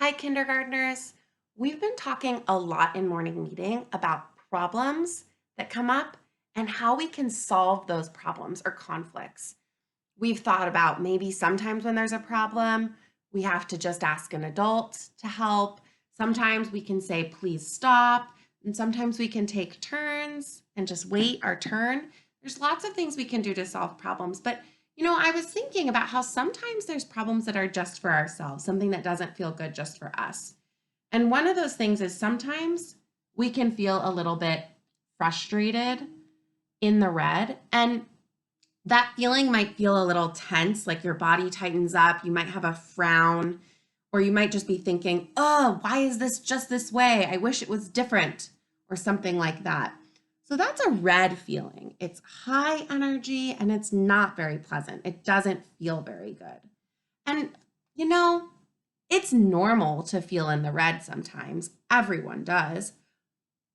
Hi, kindergartners. We've been talking a lot in morning meeting about problems that come up and how we can solve those problems or conflicts. We've thought about maybe sometimes when there's a problem, we have to just ask an adult to help. Sometimes we can say, please stop. And sometimes we can take turns and just wait our turn. There's lots of things we can do to solve problems. But, I was thinking about how sometimes there's problems that are just for ourselves, something that doesn't feel good just for us. And one of those things is sometimes we can feel a little bit frustrated in the red. And that feeling might feel a little tense, like your body tightens up. You might have a frown, or you might just be thinking, oh, why is this just this way? I wish it was different, or something like that. So that's a red feeling. It's high energy and it's not very pleasant. It doesn't feel very good. And, you know, it's normal to feel in the red sometimes. Everyone does.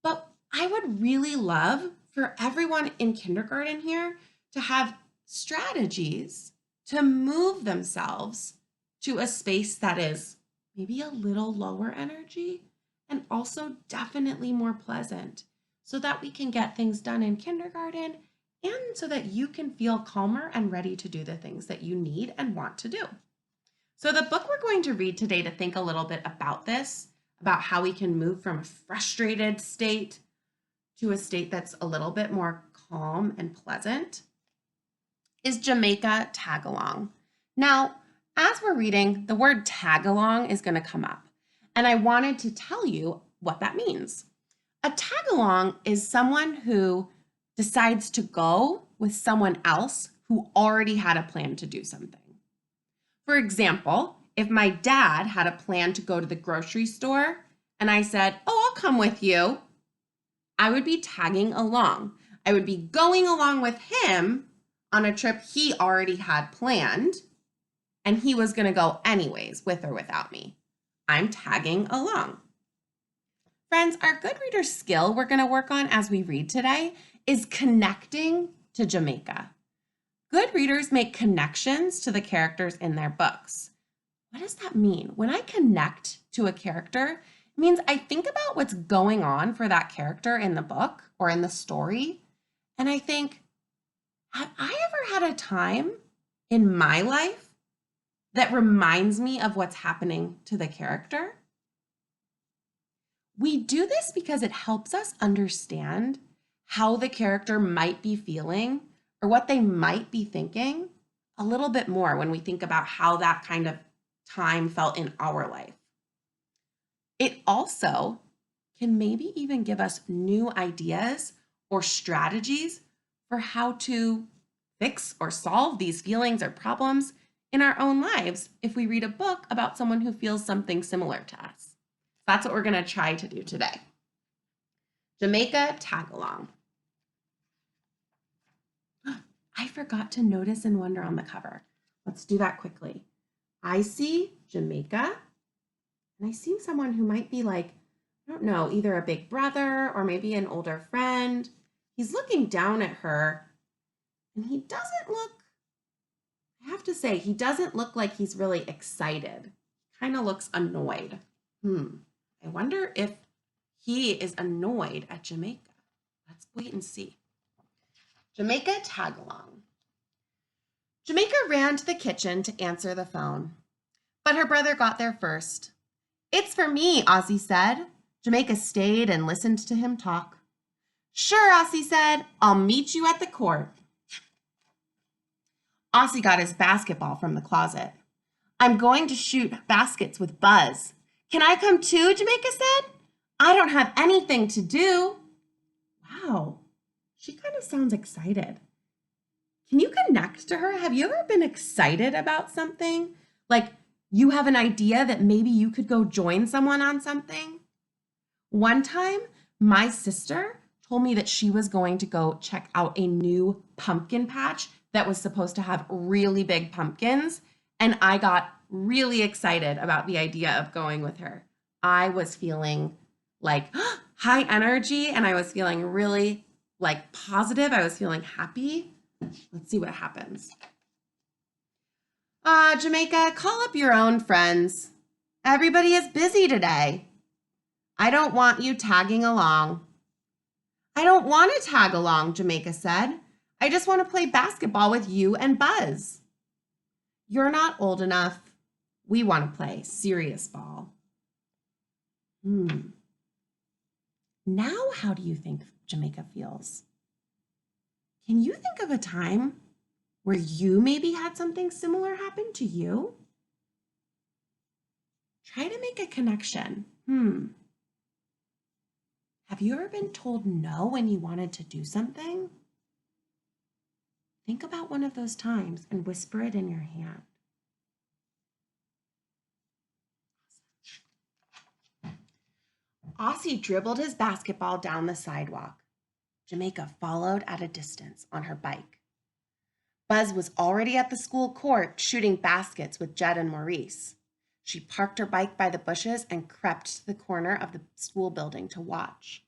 But I would really love for everyone in kindergarten here to have strategies to move themselves to a space that is maybe a little lower energy and also definitely more pleasant so that we can get things done in kindergarten and so that you can feel calmer and ready to do the things that you need and want to do. So the book we're going to read today to think a little bit about this, about how we can move from a frustrated state to a state that's a little bit more calm and pleasant, is Jamaica Tag Along. Now, as we're reading, the word tag along is going to come up, and I wanted to tell you what that means. A tag along is someone who decides to go with someone else who already had a plan to do something. For example, if my dad had a plan to go to the grocery store and I said, oh, I'll come with you, I would be tagging along. I would be going along with him on a trip he already had planned, and he was going to go anyways, with or without me. I'm tagging along. Friends, our good reader skill we're going to work on as we read today is connecting to Jamaica. Good readers make connections to the characters in their books. What does that mean? When I connect to a character, it means I think about what's going on for that character in the book or in the story, and I think, have I ever had a time in my life that reminds me of what's happening to the character? We do this because it helps us understand how the character might be feeling or what they might be thinking a little bit more when we think about how that kind of time felt in our life. It also can maybe even give us new ideas or strategies for how to fix or solve these feelings or problems in our own lives if we read a book about someone who feels something similar to us. That's what we're going to try to do today. Jamaica Tag Along. I forgot to notice and wonder on the cover. Let's do that quickly. I see Jamaica, and I see someone who might be like, I don't know, either a big brother or maybe an older friend. He's looking down at her, and he doesn't look, I have to say, he doesn't look like he's really excited. Kind of looks annoyed. I wonder if he is annoyed at Jamaica. Let's wait and see. Jamaica Tag Along. Jamaica ran to the kitchen to answer the phone, but her brother got there first. It's for me, Ozzy said. Jamaica stayed and listened to him talk. Sure, Ozzy said. I'll meet you at the court. Ozzy got his basketball from the closet. I'm going to shoot baskets with Buzz. Can I come too? Jamaica said. I don't have anything to do. Wow, she kind of sounds excited. Can you connect to her? Have you ever been excited about something? Like you have an idea that maybe you could go join someone on something? One time, my sister told me that she was going to go check out a new pumpkin patch that was supposed to have really big pumpkins, and I got really excited about the idea of going with her. I was feeling like high energy, and I was feeling really like positive. I was feeling happy. Let's see what happens. Jamaica, call up your own friends. Everybody is busy today. I don't want you tagging along. I don't want to tag along, Jamaica said. I just want to play basketball with you and Buzz. You're not old enough. We want to play serious ball. Now, how do you think Jamaica feels? Can you think of a time where you maybe had something similar happen to you? Try to make a connection. Have you ever been told no when you wanted to do something? Think about one of those times and whisper it in your hand. Aussie dribbled his basketball down the sidewalk. Jamaica followed at a distance on her bike. Buzz was already at the school court shooting baskets with Jed and Maurice. She parked her bike by the bushes and crept to the corner of the school building to watch.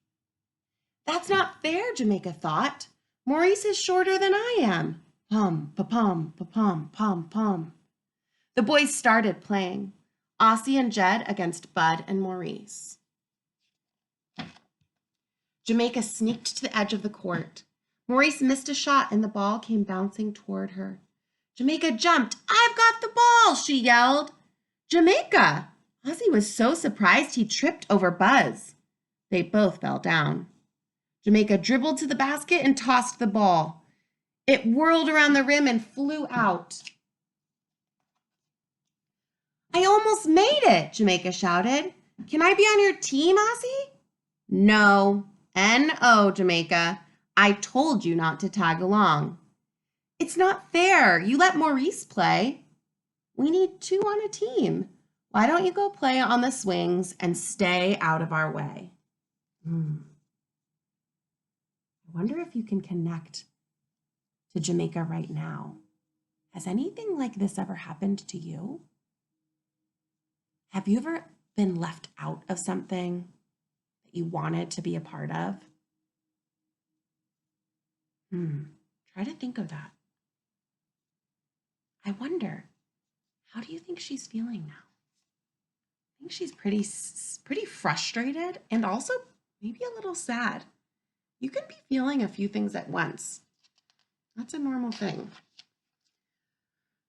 That's not fair, Jamaica thought. Maurice is shorter than I am. Pum, pa-pum, pa-pum, pum, pum. The boys started playing, Aussie and Jed against Bud and Maurice. Jamaica sneaked to the edge of the court. Maurice missed a shot and the ball came bouncing toward her. Jamaica jumped. I've got the ball, she yelled. Jamaica! Aussie was so surprised he tripped over Buzz. They both fell down. Jamaica dribbled to the basket and tossed the ball. It whirled around the rim and flew out. I almost made it, Jamaica shouted. Can I be on your team, Aussie? No. N-O, Jamaica. I told you not to tag along. It's not fair. You let Maurice play. We need two on a team. Why don't you go play on the swings and stay out of our way? I wonder if you can connect to Jamaica right now. Has anything like this ever happened to you? Have you ever been left out of something that you wanted to be a part of? Try to think of that. I wonder, how do you think she's feeling now? I think she's pretty frustrated and also maybe a little sad. You can be feeling a few things at once. That's a normal thing.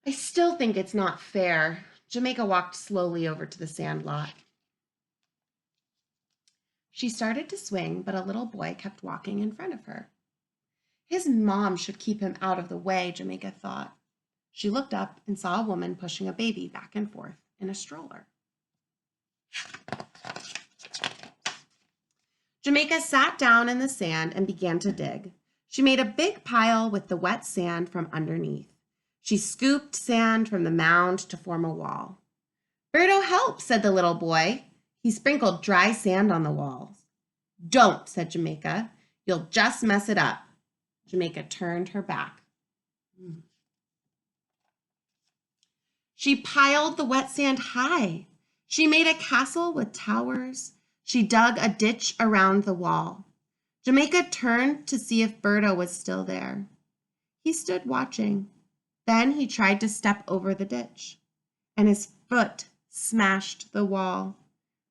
I still think it's not fair. Jamaica walked slowly over to the sand lot. She started to swing, but a little boy kept walking in front of her. His mom should keep him out of the way, Jamaica thought. She looked up and saw a woman pushing a baby back and forth in a stroller. Jamaica sat down in the sand and began to dig. She made a big pile with the wet sand from underneath. She scooped sand from the mound to form a wall. Berto, help, said the little boy. He sprinkled dry sand on the walls. Don't, said Jamaica. You'll just mess it up. Jamaica turned her back. She piled the wet sand high. She made a castle with towers. She dug a ditch around the wall. Jamaica turned to see if Berto was still there. He stood watching. Then he tried to step over the ditch, and his foot smashed the wall.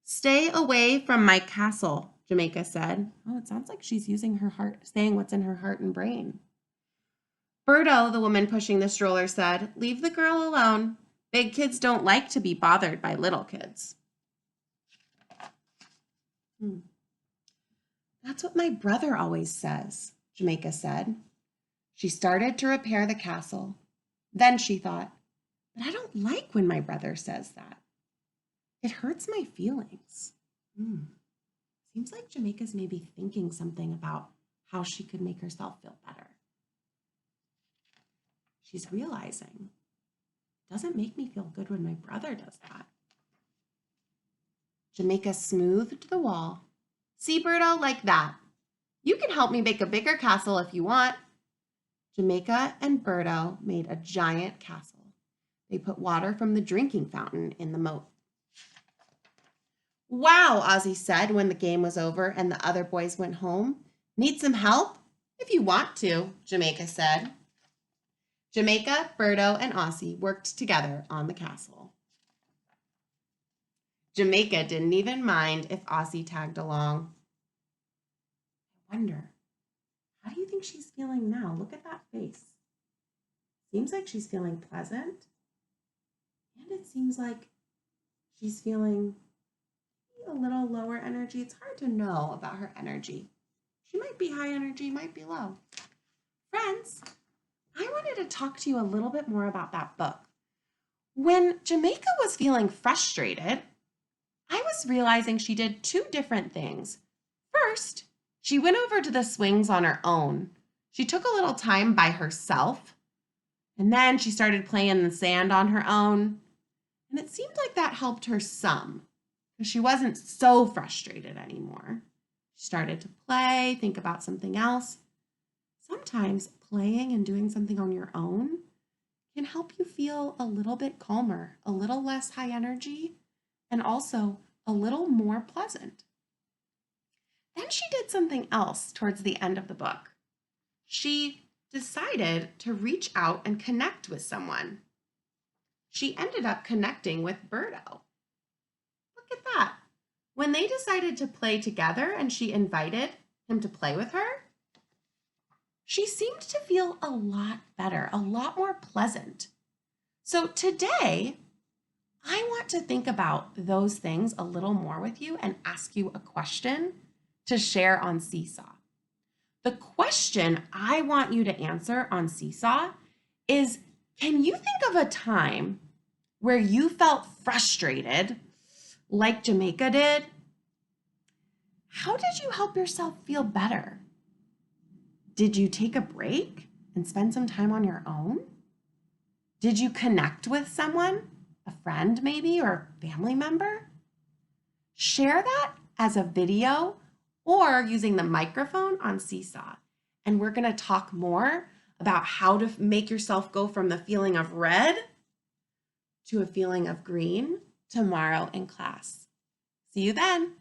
Stay away from my castle, Jamaica said. Oh, it sounds like she's using her heart, saying what's in her heart and brain. Berto, the woman pushing the stroller, said, leave the girl alone. Big kids don't like to be bothered by little kids. That's what my brother always says, Jamaica said. She started to repair the castle. Then she thought, but I don't like when my brother says that. It hurts my feelings. Seems like Jamaica's maybe thinking something about how she could make herself feel better. She's realizing, it doesn't make me feel good when my brother does that. Jamaica smoothed the wall. See, Berto, like that. You can help me make a bigger castle if you want. Jamaica and Berto made a giant castle. They put water from the drinking fountain in the moat. Wow, Ozzy said when the game was over and the other boys went home. Need some help? If you want to, Jamaica said. Jamaica, Berto, and Aussie worked together on the castle. Jamaica didn't even mind if Aussie tagged along. I wonder, how do you think she's feeling now? Look at that face. Seems like she's feeling pleasant. And it seems like she's feeling a little lower energy. It's hard to know about her energy. She might be high energy, might be low. Friends, I wanted to talk to you a little bit more about that book. When Jamaica was feeling frustrated, I was realizing she did two different things. First, she went over to the swings on her own. She took a little time by herself, and then she started playing in the sand on her own. And it seemed like that helped her some, because she wasn't so frustrated anymore. She started to play, think about something else. Sometimes playing and doing something on your own can help you feel a little bit calmer, a little less high energy, and also a little more pleasant. Then she did something else towards the end of the book. She decided to reach out and connect with someone. She ended up connecting with Birdo. Look at that. When they decided to play together and she invited him to play with her, she seemed to feel a lot better, a lot more pleasant. So today, I want to think about those things a little more with you and ask you a question to share on Seesaw. The question I want you to answer on Seesaw is, can you think of a time where you felt frustrated like Jamaica did? How did you help yourself feel better? Did you take a break and spend some time on your own? Did you connect with someone, a friend maybe, or a family member? Share that as a video or using the microphone on Seesaw. And we're going to talk more about how to make yourself go from the feeling of red to a feeling of green tomorrow in class. See you then.